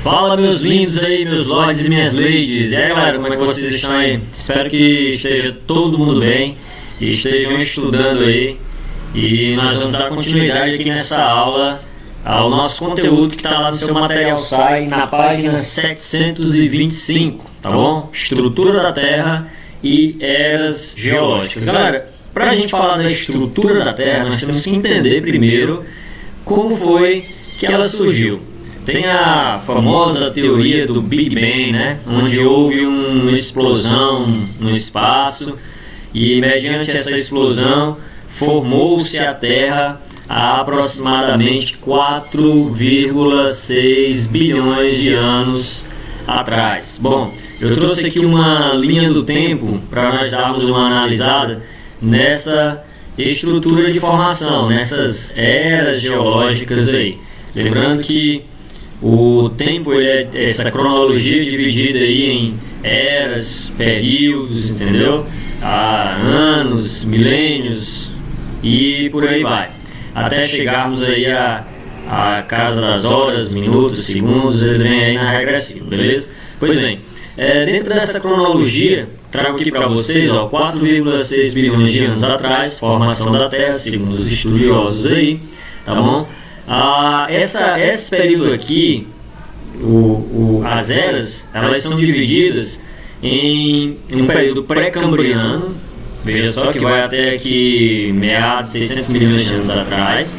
Fala, meus lindos aí, meus lords e minhas ladies. E aí, galera, como é que vocês estão aí? Espero que esteja todo mundo bem e estejam estudando aí. E nós vamos dar continuidade aqui nessa aula ao nosso conteúdo que está lá no seu material SAI, na página 725, tá bom? Estrutura da Terra e eras geológicas. Galera, para a gente falar da estrutura da Terra, nós temos que entender primeiro como foi que ela surgiu. Tem a famosa teoria do Big Bang, né? Onde houve uma explosão no espaço e, mediante essa explosão, formou-se a Terra há aproximadamente 4,6 bilhões de anos atrás. Bom, eu trouxe aqui uma linha do tempo para nós darmos uma analisada nessa estrutura de formação, nessas eras geológicas aí. Lembrando que o tempo essa cronologia dividida aí em eras, períodos, entendeu? Há anos, milênios e por aí vai. Até chegarmos aí à casa das horas, minutos, segundos, ele vem aí na regressiva, beleza? Pois bem, dentro dessa cronologia, trago aqui para vocês, 4,6 bilhões de anos atrás, formação da Terra, segundo os estudiosos aí, tá bom? Esse período aqui, as eras, elas são divididas em um período pré-cambriano, veja só que vai até aqui meados de 600 milhões de anos atrás.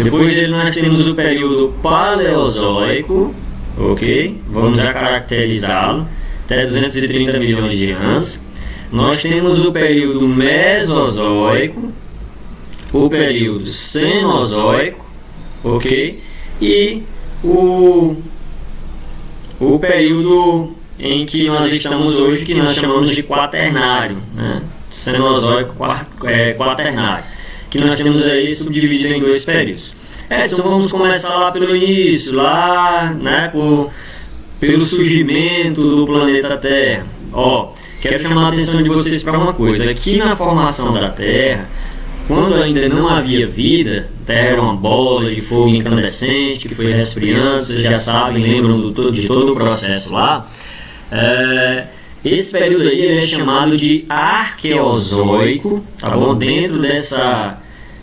Depois dele nós temos o período paleozoico, ok? Vamos já caracterizá-lo, até 230 milhões de anos. Nós temos o período mesozoico, o período cenozoico, ok? E o período em que nós estamos hoje, que nós chamamos de quaternário, né? Cenozoico quaternário, que nós temos aí subdividido em dois períodos. Então vamos começar lá pelo início, lá, né, pelo surgimento do planeta Terra. Quero chamar a atenção de vocês para uma coisa. Aqui na formação da Terra, quando ainda não havia vida, a Terra era uma bola de fogo incandescente que foi resfriando, vocês já sabem, lembram de todo o processo lá. Esse período aí é chamado de Arqueozoico, tá bom? Dentro dessa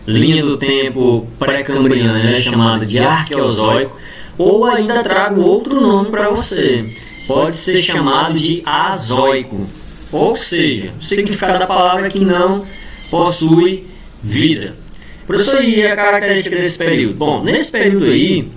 linha do tempo pré-cambriano, ele é chamado de Arqueozoico, ou ainda trago outro nome para você, pode ser chamado de Azoico, ou seja, o significado da palavra é que não possui vida. Por isso aí é a característica desse período. Bom, nesse período aí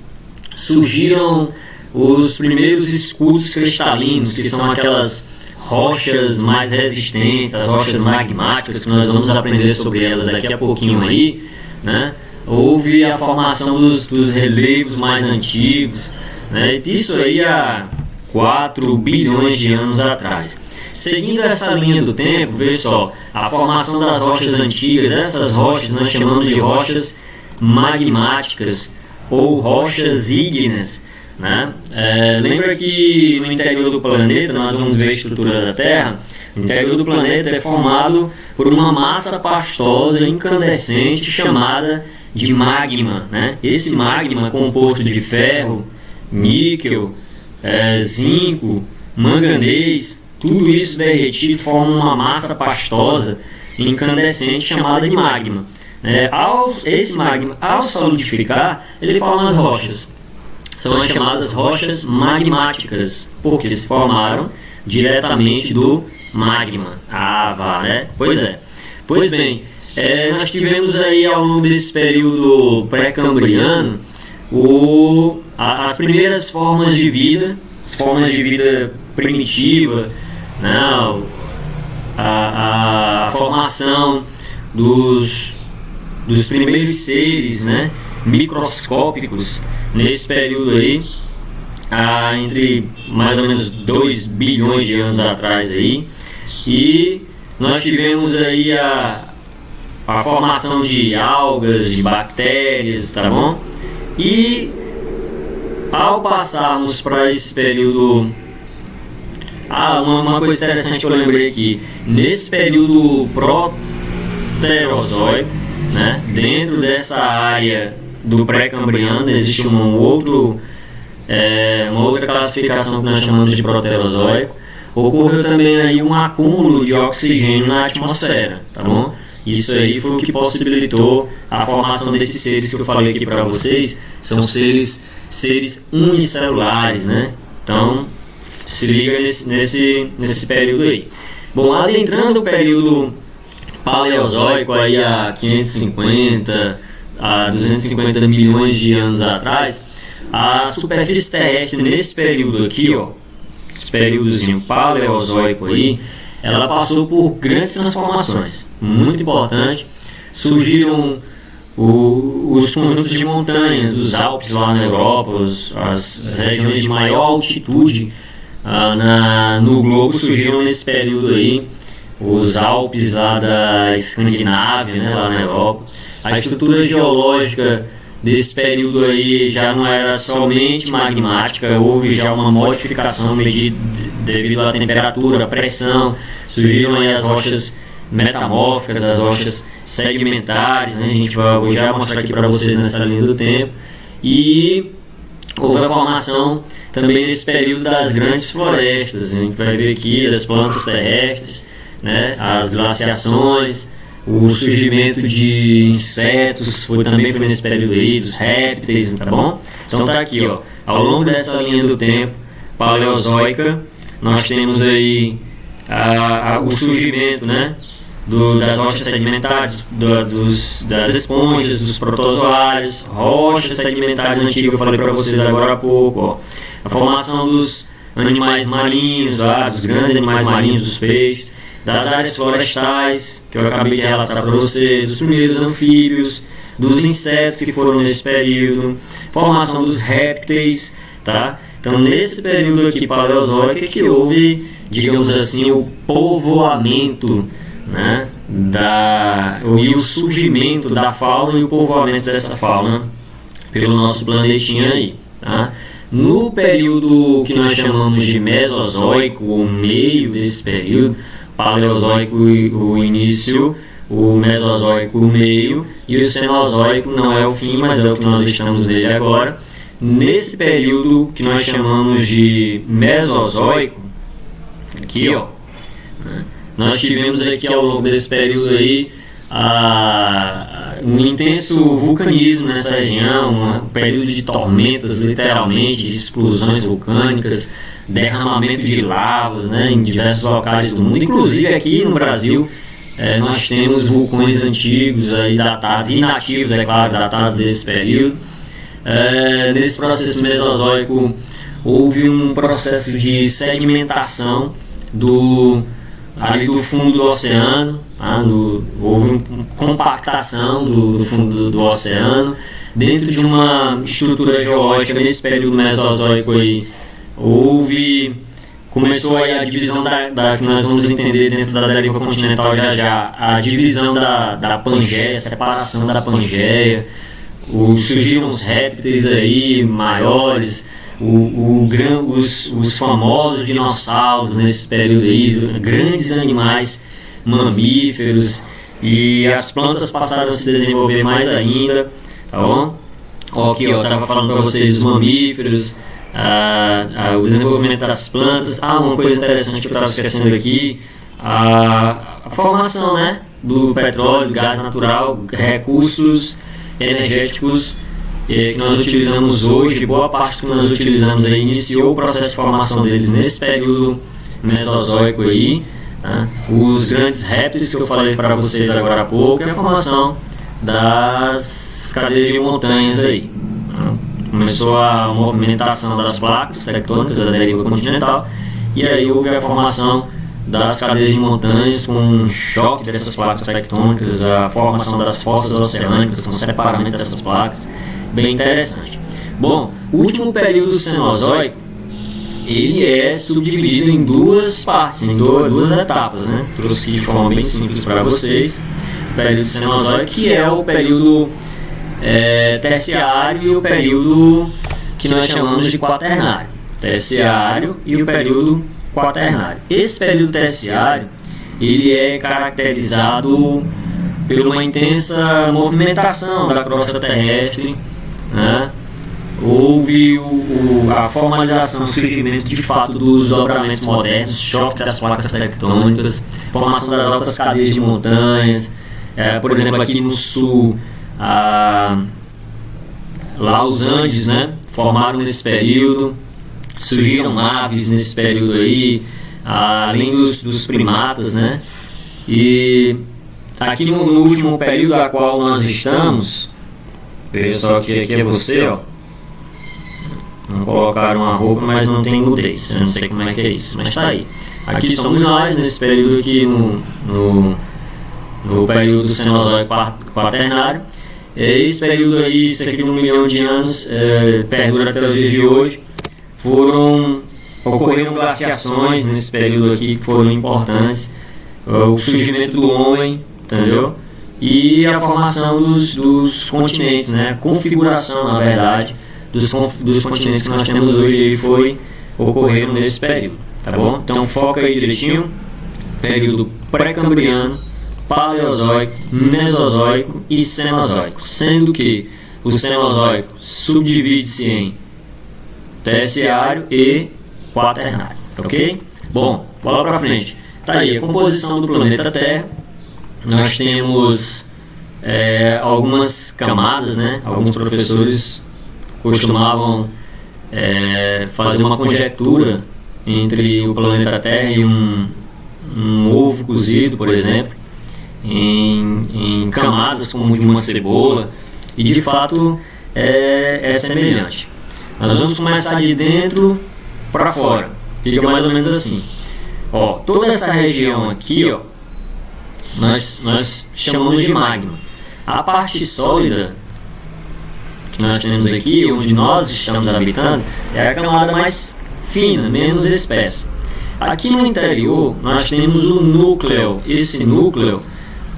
surgiram os primeiros escudos cristalinos, que são aquelas rochas mais resistentes, as rochas magmáticas, que nós vamos aprender sobre elas daqui a pouquinho aí, né? Houve a formação dos relevos mais antigos, né? Isso aí há 4 bilhões de anos atrás. Seguindo essa linha do tempo, veja só, a formação das rochas antigas, essas rochas nós chamamos de rochas magmáticas ou rochas ígneas, né? Lembra que no interior do planeta, nós vamos ver a estrutura da Terra, o interior do planeta é formado por uma massa pastosa incandescente chamada de magma, né? Esse magma é composto de ferro, níquel, zinco, manganês, tudo isso derretido forma uma massa pastosa incandescente chamada de magma. Esse magma, ao solidificar, ele forma as rochas. São as chamadas rochas magmáticas, porque se formaram diretamente do magma. Né? Pois bem, nós tivemos aí ao longo desse período pré-cambriano as primeiras formas de vida primitiva, né? A formação dos primeiros seres, né, microscópicos nesse período aí, entre mais ou menos 2 bilhões de anos atrás aí, e nós tivemos aí a formação de algas, de bactérias, tá bom? E ao passarmos para esse período, uma coisa interessante que eu lembrei aqui, nesse período proterozoico, né, dentro dessa área do pré-cambriano existe um outro uma outra classificação que nós chamamos de proterozoico, ocorreu também aí um acúmulo de oxigênio na atmosfera, tá bom? Isso aí foi o que possibilitou a formação desses seres que eu falei aqui para vocês. São seres unicelulares, né? Então, se liga nesse período aí. Bom, adentrando o período paleozoico aí a 550 a 250 milhões de anos atrás, a superfície terrestre nesse período aqui, ó, esse períodozinho paleozoico aí, ela passou por grandes transformações, muito importante. Surgiram os conjuntos de montanhas, os Alpes lá na Europa, as regiões de maior altitude no globo surgiram nesse período aí. Os Alpes lá da Escandinávia, né, lá na Europa. A estrutura geológica desse período aí já não era somente magmática, houve já uma modificação devido à temperatura, à pressão. Surgiram aí as rochas metamórficas, as rochas sedimentares, né? A gente vou já mostrar aqui para vocês nessa linha do tempo. E houve a formação também nesse período das grandes florestas. A gente vai ver aqui das plantas terrestres, né? As glaciações, o surgimento de insetos também foi nesse período aí, dos répteis, tá bom? Então tá aqui, ó, ao longo dessa linha do tempo paleozoica, nós temos aí o surgimento, né, das rochas sedimentares, das esponjas, dos protozoários, rochas sedimentares antigas, eu falei para vocês agora há pouco, ó. A formação dos animais marinhos, dos grandes animais marinhos, dos peixes, das áreas florestais, que eu acabei de relatar para vocês, dos primeiros anfíbios, dos insetos que foram nesse período, formação dos répteis, tá? Então, nesse período aqui paleozoico é que houve, digamos assim, o povoamento, né, e o surgimento da fauna e o povoamento dessa fauna pelo nosso planetinha aí, tá? No período que nós chamamos de Mesozoico, o meio desse período, Paleozoico o início, o Mesozoico o meio e o Cenozoico não é o fim, mas é o que nós estamos nele agora. Nesse período que nós chamamos de Mesozoico, aqui ó, nós tivemos aqui ao longo desse período aí um intenso vulcanismo nessa região, um período de tormentas, literalmente, de explosões vulcânicas, derramamento de lavas, né, em diversos locais do mundo, inclusive aqui no Brasil. Nós temos vulcões antigos aí datados, inativos, é claro, datados desse período. Nesse processo mesozoico houve um processo de sedimentação ali do fundo do oceano, tá? Houve uma compactação do fundo do oceano dentro de uma estrutura geológica. Nesse período mesozoico aí começou aí a divisão que nós vamos entender dentro da deriva continental já, a divisão da Pangeia, a separação da Pangeia. Surgiram os répteis aí maiores, os famosos dinossauros nesse período aí, grandes animais mamíferos, e as plantas passaram a se desenvolver mais ainda, tá bom? Aqui eu estava falando para vocês dos mamíferos, o desenvolvimento das plantas. Uma coisa interessante que eu estava esquecendo aqui, a formação, né, do petróleo, do gás natural, recursos energéticos que nós utilizamos hoje. Boa parte que nós utilizamos aí iniciou o processo de formação deles nesse período mesozoico aí, tá? Os grandes répteis que eu falei para vocês agora há pouco, e a formação das cadeias de montanhas aí, tá? Começou a movimentação das placas tectônicas da deriva continental, e aí houve a formação das cadeias de montanhas com um choque dessas placas tectônicas, a formação das fossas oceânicas com o separamento dessas placas. Bem interessante. Bom, o último período cenozoico, ele é subdividido em duas partes, em duas etapas, né? Trouxe aqui de forma bem simples para vocês. O período cenozoico, que é o período terciário, e o período que nós chamamos de quaternário. Terciário e o período quaternário. Esse período terciário, ele é caracterizado por uma intensa movimentação da crosta terrestre, né? houve a formalização, o surgimento de fato dos dobramentos modernos, choque das placas tectônicas, formação das altas cadeias de montanhas. Por exemplo, aqui no sul, lá os Andes, né, formaram nesse período, surgiram aves nesse período aí, além dos primatas, né? E aqui no último período a qual nós estamos, pessoal, aqui é você, ó. Não colocaram a roupa, mas não tem nudez. Eu não sei como é que é isso, mas tá aí. Aqui somos nós, nesse período aqui, no período do Cenozoico quaternário. Esse período aí, cerca de 1 milhão de anos, perdura até os dias de hoje. Ocorreram glaciações nesse período aqui que foram importantes. O surgimento do homem, entendeu? E a formação dos continentes, né? A configuração, na verdade, dos continentes que nós temos hoje ocorreram nesse período, tá bom? Então foca aí direitinho, período pré-cambriano, paleozoico, mesozoico e cenozoico, sendo que o cenozoico subdivide-se em terciário e quaternário, ok? Bom, bola pra frente. Tá aí a composição do planeta Terra. Nós temos algumas camadas, né? Alguns professores costumavam fazer uma conjectura entre o planeta Terra e um ovo cozido, por exemplo, em camadas como de uma cebola, e de fato é semelhante. Nós vamos começar de dentro para fora, fica mais ou menos assim. Ó, toda essa região aqui, ó, nós chamamos de magma. A parte sólida que nós temos aqui, onde nós estamos habitando, é a camada mais fina, menos espessa. Aqui no interior nós temos o núcleo. Esse núcleo,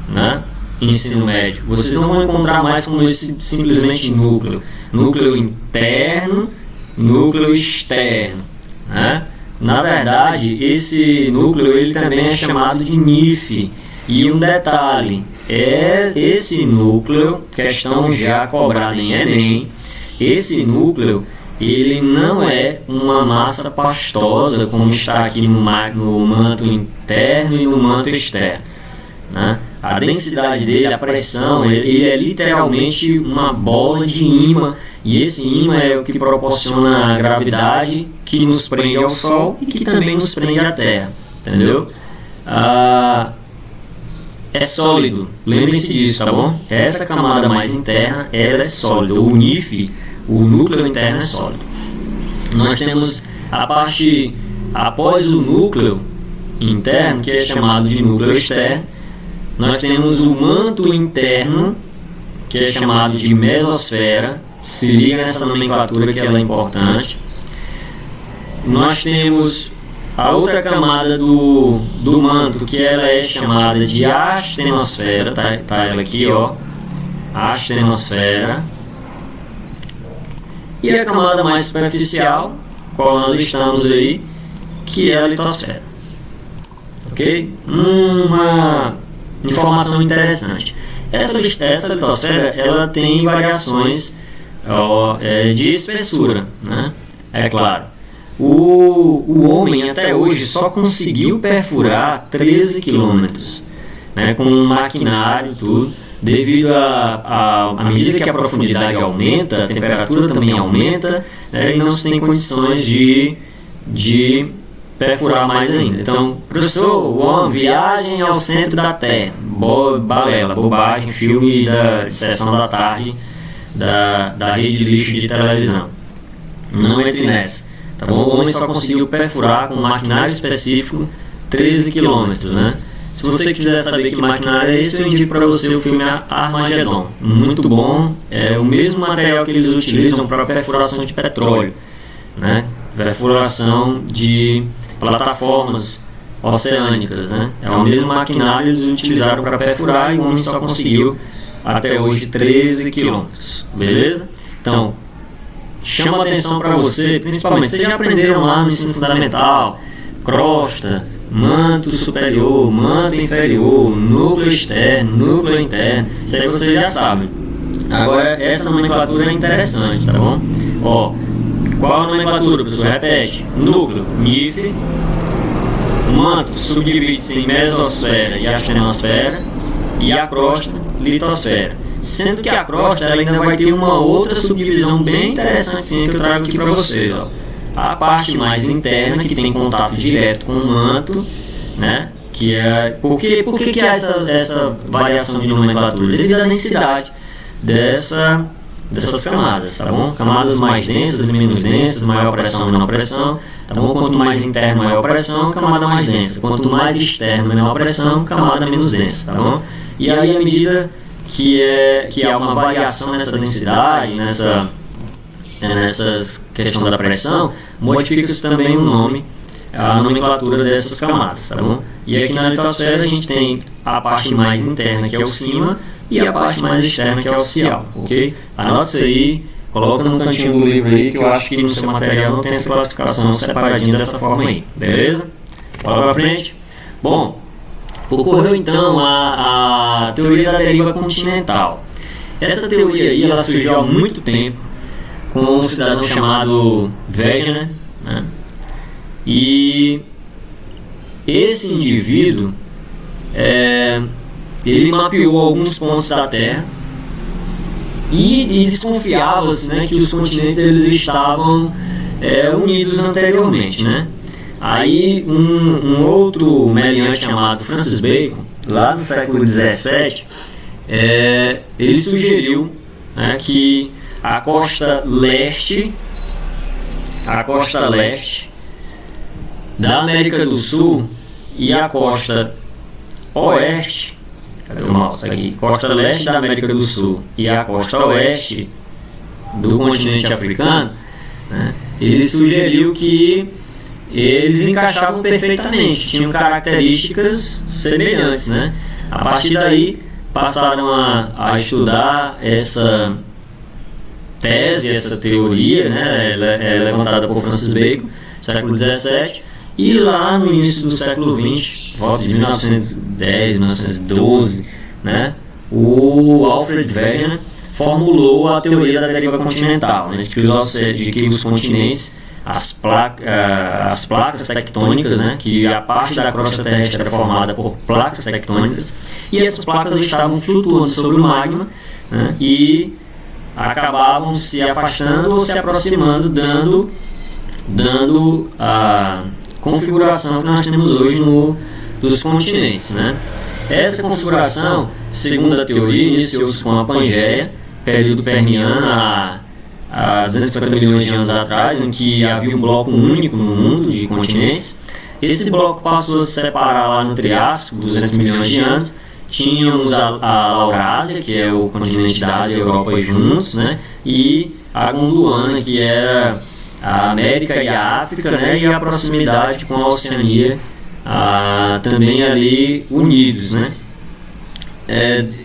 né, ensino médio, vocês não vão encontrar mais como esse simplesmente núcleo. Núcleo interno, núcleo externo, né? Na verdade, esse núcleo ele também é chamado de nífe. E um detalhe, esse núcleo, questão já cobrada em Enem, esse núcleo ele não é uma massa pastosa como está aqui no manto interno e no manto externo, né? A densidade dele, a pressão, ele é literalmente uma bola de ímã, e esse ímã é o que proporciona a gravidade que nos prende ao Sol e que também nos prende à Terra, entendeu? É sólido, lembrem-se disso, tá bom? Essa camada mais interna, ela é sólida. O nífe, o núcleo interno é sólido. Nós temos a parte após o núcleo interno, que é chamado de núcleo externo. Nós temos o manto interno, que é chamado de mesosfera. Se liga nessa nomenclatura que ela é importante. Nós temos a outra camada do manto, que ela é chamada de astenosfera, tá ela aqui, ó, astenosfera. E a camada mais superficial, qual nós estamos aí, que é a litosfera. Ok? Uma informação interessante. Essa litosfera, ela tem variações de espessura, né? É claro. O homem até hoje só conseguiu perfurar 13 quilômetros, né, com um maquinário e tudo, devido à medida que a profundidade aumenta, a temperatura também aumenta, né, e não se tem condições de perfurar mais ainda. Então, professor, viagem ao centro da Terra, balela, bobagem, filme da sessão da tarde da rede de lixo de televisão. Não entre nessa. Tá bom? O homem só conseguiu perfurar com um maquinário específico 13 quilômetros, né? Se você quiser saber que maquinário é esse, eu indico para você o filme Armagedon. Muito bom, é o mesmo material que eles utilizam para perfuração de petróleo, né? Perfuração de plataformas oceânicas, né? É o mesmo maquinário que eles utilizaram para perfurar, e o homem só conseguiu até hoje 13 quilômetros, beleza? Então, chama atenção para você, principalmente, vocês já aprenderam lá no ensino fundamental, crosta, manto superior, manto inferior, núcleo externo, núcleo interno, isso aí vocês já sabem. Agora, essa nomenclatura é interessante, tá bom? Ó, qual a nomenclatura, professor? Repete. Núcleo, nífere. O manto subdivide-se em mesosfera e astenosfera. E a crosta, litosfera. Sendo que a crosta ela ainda vai ter uma outra subdivisão bem interessante que eu trago aqui para vocês. Ó. A parte mais interna, que tem contato direto com o manto, né? Que é, por que há essa variação de nomenclatura? Devido à densidade dessas camadas, tá bom? Camadas mais densas e menos densas, maior pressão e menor pressão, tá bom? Quanto mais interno, maior pressão, camada mais densa. Quanto mais externo, menor pressão, camada menos densa, tá bom? E aí, à medida que há uma variação nessa densidade, nessa questão da pressão, modifica-se também o nome, a nomenclatura dessas camadas, tá bom? E aqui na litosfera a gente tem a parte mais interna, que é o cima, e a parte mais externa, que é o cial, ok? Anota isso aí, coloca no cantinho do livro aí, que eu acho que no seu material não tem essa classificação separadinha dessa forma aí, beleza? Bora pra frente. Bom, ocorreu então a teoria da deriva continental. Essa teoria aí, ela surgiu há muito tempo, com um cidadão chamado Wegener, né? E esse indivíduo ele mapeou alguns pontos da Terra e desconfiava-se, né, que os continentes eles estavam unidos anteriormente, né? Aí um outro meliante chamado Francis Bacon, lá no século XVII, ele sugeriu, né, que a costa leste da América do Sul e a costa oeste, cadê o mouse aqui? Costa leste da América do Sul e a costa oeste do continente africano, né? Ele sugeriu que eles encaixavam perfeitamente, tinham características semelhantes, né? A partir daí passaram a estudar essa tese, essa teoria, né? Ela é levantada por Francis Bacon, século XVII, e lá no início do século XX, volta de 1910, 1912, né? O Alfred Wegener formulou a teoria da deriva continental, né? de que os continentes, as placas tectônicas, né? Que a parte da crosta terrestre era formada por placas tectônicas, e essas placas estavam flutuando sobre o magma, né? E acabavam se afastando ou se aproximando, dando a configuração que nós temos hoje dos continentes, né? Essa configuração, segundo a teoria, iniciou-se com a Pangeia, período permiano, há 250 milhões de anos atrás, em que havia um bloco único no mundo de continentes. Esse bloco passou a se separar lá no Triássico, 200 milhões de anos. Tínhamos a Aurásia, que é o continente da Ásia e Europa juntos, né? E a Gondwana, que era a América e a África, né? E a proximidade com a Oceania, também ali unidos, né?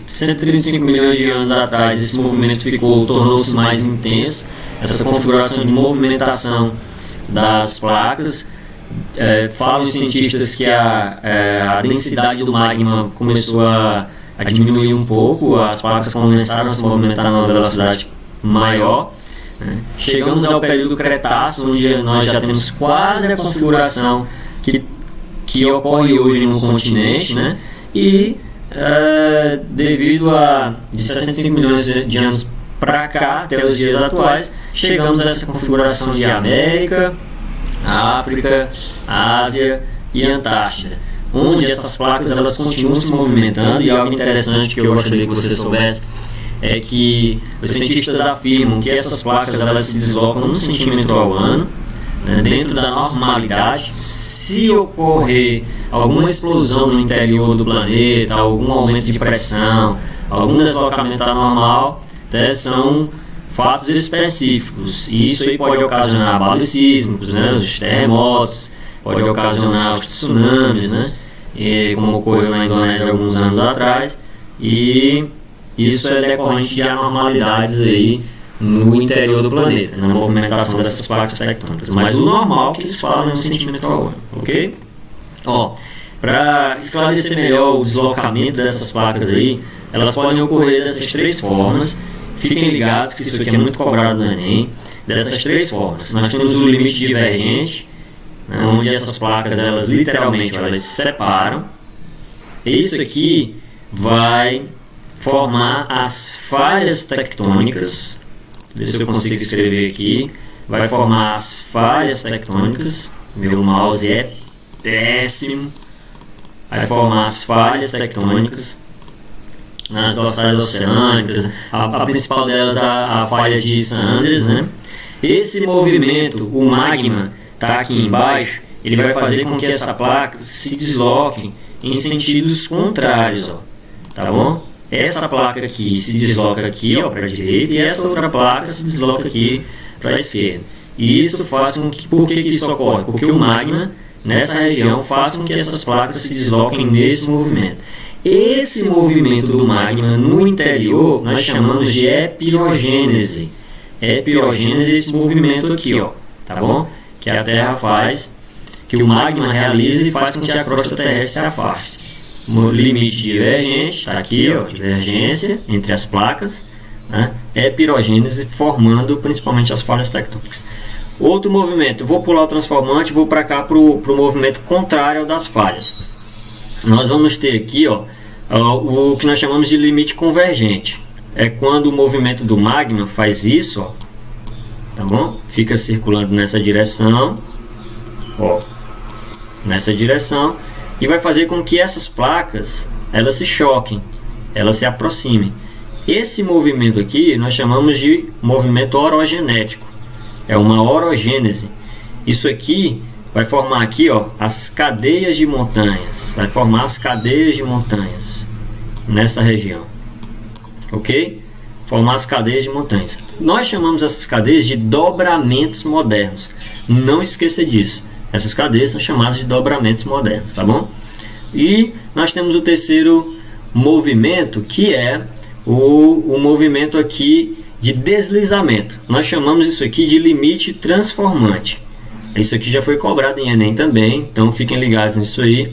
135 milhões de anos atrás esse movimento tornou-se mais intenso, essa configuração de movimentação das placas. Falam os cientistas que a densidade do magma começou a diminuir um pouco, as placas começaram a se movimentar numa velocidade maior. Chegamos ao período Cretáceo, onde nós já temos quase a configuração que ocorre hoje no continente, né? E devido de 65 milhões de anos para cá, até os dias atuais, chegamos a essa configuração de América, África, Ásia e Antártida, onde essas placas elas continuam se movimentando. E algo interessante que eu gostaria que você soubesse é que os cientistas afirmam que essas placas elas se deslocam 1 centímetro ao ano, né, dentro da normalidade. Se ocorrer alguma explosão no interior do planeta, algum aumento de pressão, algum deslocamento anormal, são fatos específicos, e isso aí pode ocasionar abalos sísmicos, né, os terremotos, pode ocasionar os tsunamis, né, como ocorreu na Indonésia alguns anos atrás, e isso é decorrente de anormalidades aí no interior do planeta, na movimentação dessas placas tectônicas. Mas o normal que eles falam é 1 centímetro ao ano, ok? Para esclarecer melhor o deslocamento dessas placas aí, elas podem ocorrer dessas 3 formas. Fiquem ligados que isso aqui é muito cobrado no Enem. dessas três formas. Nós temos o limite divergente, né, onde essas placas, elas literalmente, elas se separam. Isso aqui vai formar as falhas tectônicas. Deixa eu ver se eu consigo escrever aqui. Vai formar as falhas tectônicas. Meu mouse é péssimo. Vai formar as falhas tectônicas nas dorsais oceânicas. A principal delas, a falha de Sanders, né? Esse movimento, o magma está aqui embaixo, ele vai fazer com que essa placa se desloque em sentidos contrários, ó, tá bom? Essa placa aqui se desloca aqui, ó, para a direita, e essa outra placa se desloca aqui para a esquerda. E isso faz com que, por que isso ocorre? Porque o magma nessa região faz com que essas placas se desloquem nesse movimento. Esse movimento do magma no interior nós chamamos de epirogênese. Epirogênese é esse movimento aqui, ó, tá bom? Que a Terra faz, que o magma realiza e faz com que a crosta terrestre se afaste. O limite divergente, está aqui, ó, divergência entre as placas, né? Epirogênese, formando principalmente as falhas tectônicas. Outro movimento, vou pular o transformante, vou para cá para o movimento contrário ao das falhas. Nós vamos ter aqui, ó, o que nós chamamos de limite convergente. É quando o movimento do magma faz isso, ó, tá bom? Fica circulando nessa direção, ó, nessa direção, e vai fazer com que essas placas, elas se choquem, elas se aproximem. Esse movimento aqui nós chamamos de movimento orogenético. É uma orogênese. Isso aqui vai formar aqui, ó, as cadeias de montanhas. Vai formar as cadeias de montanhas nessa região. Ok? Formar as cadeias de montanhas. Nós chamamos essas cadeias de dobramentos modernos. Não esqueça disso. Essas cadeias são chamadas de dobramentos modernos, tá bom? E nós temos o terceiro movimento, que é o movimento aqui de deslizamento. Nós chamamos isso aqui de limite transformante. Isso aqui já foi cobrado em Enem também, então fiquem ligados nisso aí.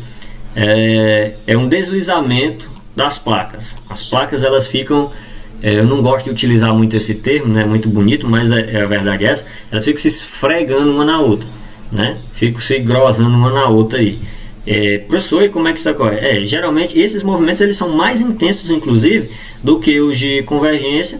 É um deslizamento das placas. As placas, elas ficam, eu não gosto de utilizar muito esse termo, não é muito bonito, mas a verdade é essa, elas ficam se esfregando uma na outra, né? Ficam se grosando uma na outra aí. Professor, e como é que isso ocorre? Geralmente esses movimentos, eles são mais intensos, inclusive, do que os de convergência,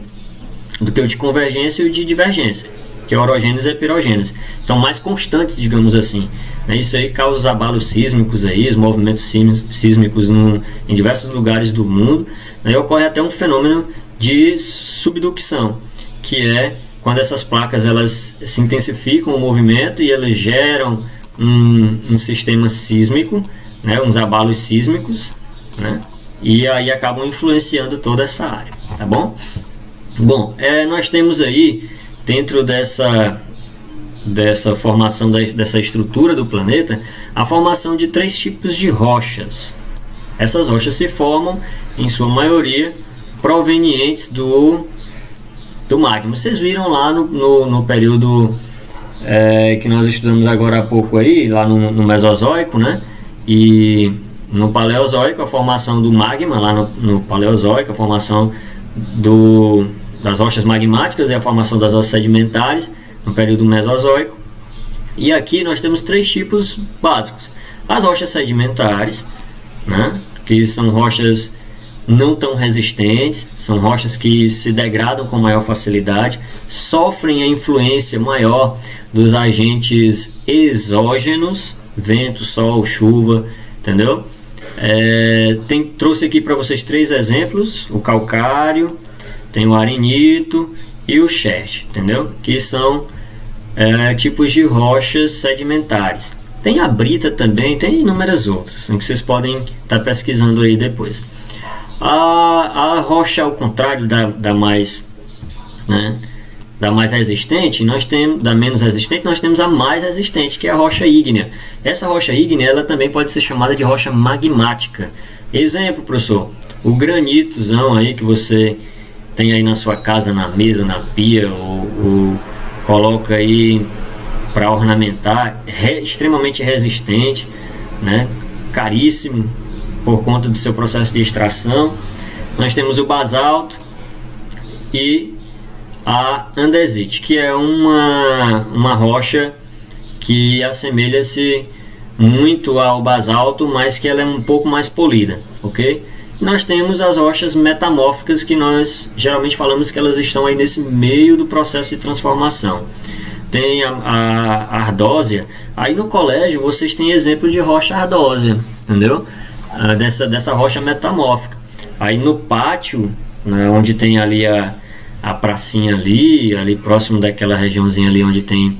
e o de divergência, que é orogênese e epirogênese. São mais constantes, digamos assim. Isso aí causa os abalos sísmicos aí, os movimentos sísmicos em diversos lugares do mundo. Aí ocorre até um fenômeno de subducção, que é quando essas placas, elas se intensificam o movimento e elas geram um sistema sísmico, né, uns abalos sísmicos, né, e aí acabam influenciando toda essa área, tá bom? Bom, nós temos aí, dentro dessa formação dessa estrutura do planeta, a formação de 3 tipos de rochas. Essas rochas se formam, em sua maioria, provenientes do magma. Vocês viram lá no período que nós estudamos agora há pouco aí, lá no Mesozoico, né? E no Paleozoico, a formação do magma, lá no Paleozoico, a formação das rochas magmáticas e a formação das rochas sedimentares no período Mesozoico. E aqui nós temos 3 tipos básicos. As rochas sedimentares, né, que são rochas não tão resistentes, são rochas que se degradam com maior facilidade, sofrem a influência maior dos agentes exógenos, vento, sol, chuva, entendeu? Trouxe aqui para vocês 3 exemplos: o calcário, tem o arenito e o chert, entendeu? Que são tipos de rochas sedimentares. Tem a brita também, tem inúmeras outras, que vocês podem estar pesquisando aí depois. A rocha, ao contrário da mais resistente, da menos resistente, nós temos a mais resistente, que é a rocha ígnea. Essa rocha ígnea, ela também pode ser chamada de rocha magmática. Exemplo, professor, o granitozão aí que você tem aí na sua casa, na mesa, na pia, ou coloca aí para ornamentar, extremamente resistente, né? Caríssimo por conta do seu processo de extração. Nós temos o basalto e a andesite, que é uma rocha que assemelha-se muito ao basalto, mas que ela é um pouco mais polida, ok? Nós temos as rochas metamórficas, que nós geralmente falamos que elas estão aí nesse meio do processo de transformação. Tem a ardósia. Aí no colégio vocês têm exemplo de rocha ardósia, entendeu? Dessa rocha metamórfica. Aí no pátio, né, onde tem ali a pracinha ali próximo daquela regiãozinha ali onde tem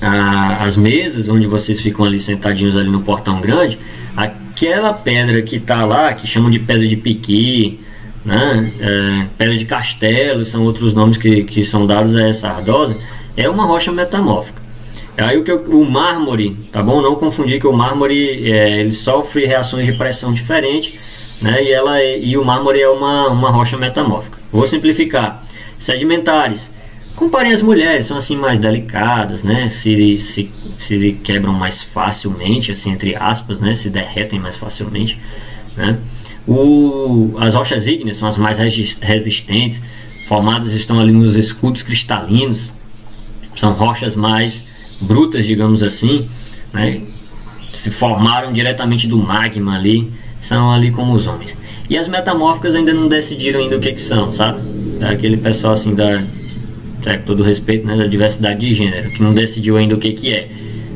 as mesas, onde vocês ficam ali sentadinhos ali no portão grande, aquela pedra que está lá, que chamam de pedra de piqui, né, pedra de castelo, são outros nomes que são dados a essa ardósia, é uma rocha metamórfica. Aí o mármore, tá bom? Não confundir que o mármore ele sofre reações de pressão diferentes, né? E o mármore é uma rocha metamórfica. Vou simplificar. Sedimentares. Comparem as mulheres, são assim mais delicadas, né? Se quebram mais facilmente, assim, entre aspas, né? Se derretem mais facilmente, né? As rochas ígneas são as mais resistentes, formadas estão ali nos escudos cristalinos, são rochas mais brutas, digamos assim, né? Se formaram diretamente do magma ali, são ali como os homens. E as metamórficas ainda não decidiram ainda o que são, sabe? É aquele pessoal assim com todo respeito, né, da diversidade de gênero, que não decidiu ainda o que é.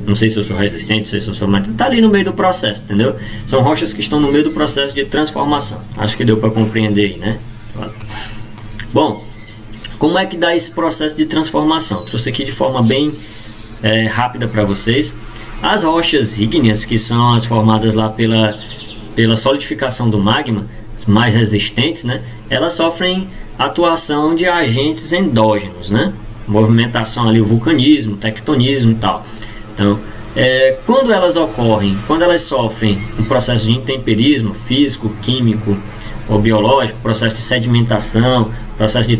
Não sei se eu sou resistente, não sei se eu sou mais... Tá ali no meio do processo, entendeu? São rochas que estão no meio do processo de transformação. Acho que deu para compreender aí, né? Bom, como é que dá esse processo de transformação? Trouxe aqui de forma bem rápida para vocês. As rochas ígneas, que são as formadas lá pela solidificação do magma, as mais resistentes, né? Elas sofrem atuação de agentes endógenos, né? Movimentação ali, o vulcanismo, tectonismo e tal. Então, quando elas ocorrem, quando elas sofrem um processo de intemperismo físico, químico ou biológico, processo de sedimentação, processo de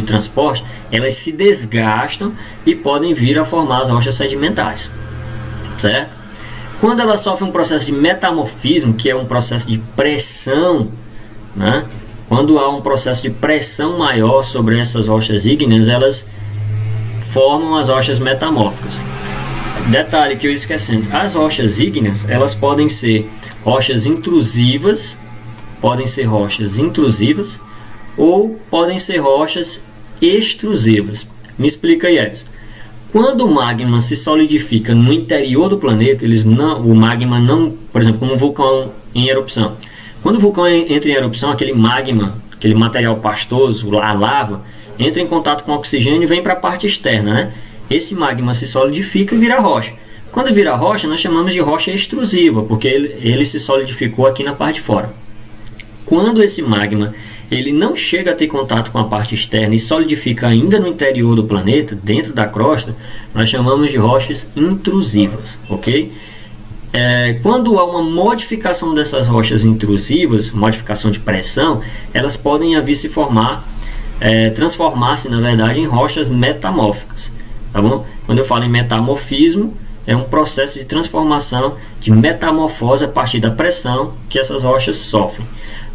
transporte, elas se desgastam e podem vir a formar as rochas sedimentares, certo? Quando elas sofrem um processo de metamorfismo, que é um processo de pressão, né? Quando há um processo de pressão maior sobre essas rochas ígneas, elas formam as rochas metamórficas. Detalhe que eu esquecendo, as rochas ígneas, elas podem ser rochas intrusivas, ou podem ser rochas extrusivas. Me explica aí, Edson. Quando o magma se solidifica no interior do planeta, o magma não, por exemplo, como um vulcão em erupção. Quando o vulcão entra em erupção, aquele magma, aquele material pastoso, a lava, entra em contato com o oxigênio e vem para a parte externa, né? Esse magma se solidifica e vira rocha. Quando vira rocha, nós chamamos de rocha extrusiva, porque ele se solidificou aqui na parte de fora. Quando esse magma ele não chega a ter contato com a parte externa e solidifica ainda no interior do planeta, dentro da crosta, nós chamamos de rochas intrusivas, ok? Quando há uma modificação dessas rochas intrusivas, modificação de pressão, elas podem vir se formar, transformar-se na verdade em rochas metamórficas, tá bom? Quando eu falo em metamorfismo, é um processo de transformação, de metamorfose a partir da pressão que essas rochas sofrem.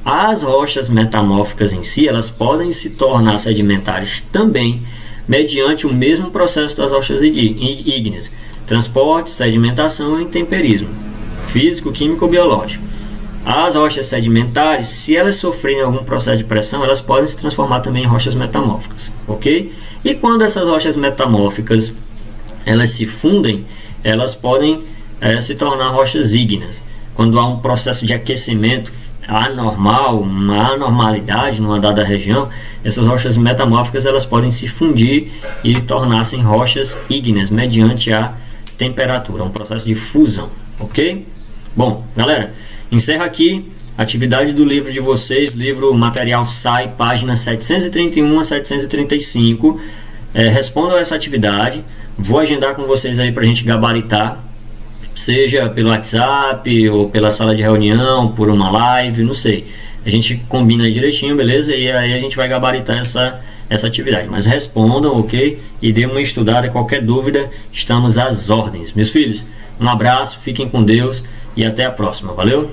As rochas metamórficas em si, elas podem se tornar sedimentares também, mediante o mesmo processo das rochas ígneas: transporte, sedimentação e intemperismo físico, químico ou biológico. As rochas sedimentares, se elas sofrerem algum processo de pressão, elas podem se transformar também em rochas metamórficas, ok? E quando essas rochas metamórficas elas se fundem, elas podem se tornar rochas ígneas. Quando há um processo de aquecimento anormal, uma anormalidade numa dada região, essas rochas metamórficas elas podem se fundir e tornar-se rochas ígneas mediante a temperatura, um processo de fusão, ok? Bom, galera, encerra aqui a atividade do livro de vocês, livro Material SAI, páginas 731 a 735. Respondam essa atividade, vou agendar com vocês aí para a gente gabaritar, seja pelo WhatsApp ou pela sala de reunião, por uma live, não sei. A gente combina aí direitinho, beleza? E aí a gente vai gabaritar essa atividade. Mas respondam, ok? E dê uma estudada. Qualquer dúvida, estamos às ordens. Meus filhos, um abraço, fiquem com Deus e até a próxima. Valeu?